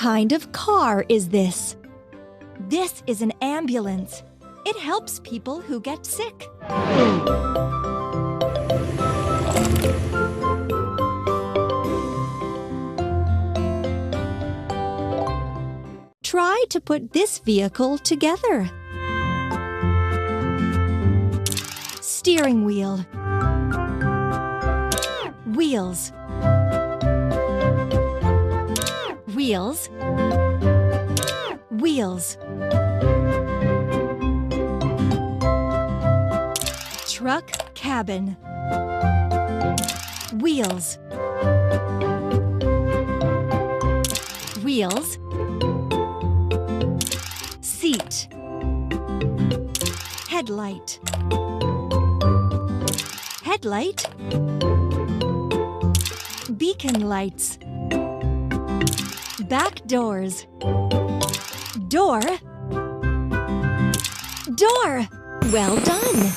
kind of car is this? This is an ambulance. It helps people who get sick. Try to put this vehicle together. Steering wheel. Wheels. Wheels. Wheels. Truck cabin. Wheels. Wheels. Seat. Headlight. Headlight. Beacon lights. Back doors. Door. Door. Well done.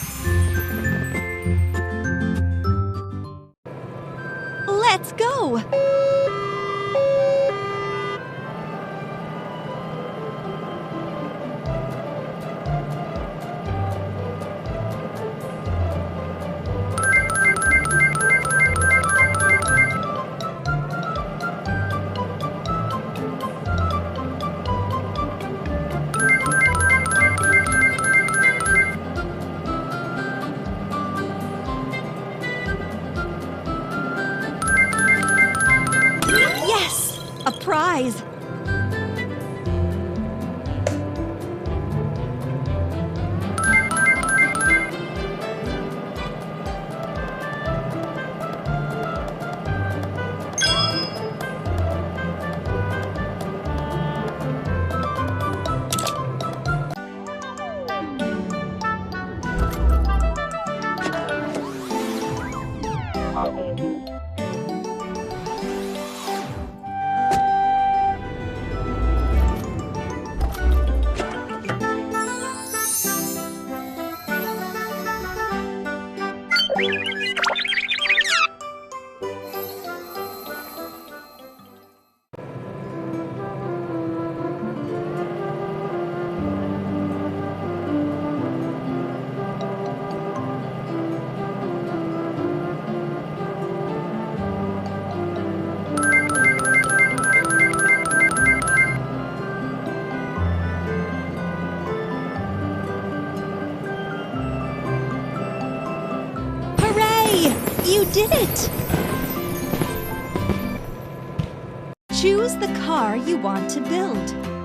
Let's go. A prize! You did it! Choose the car you want to build.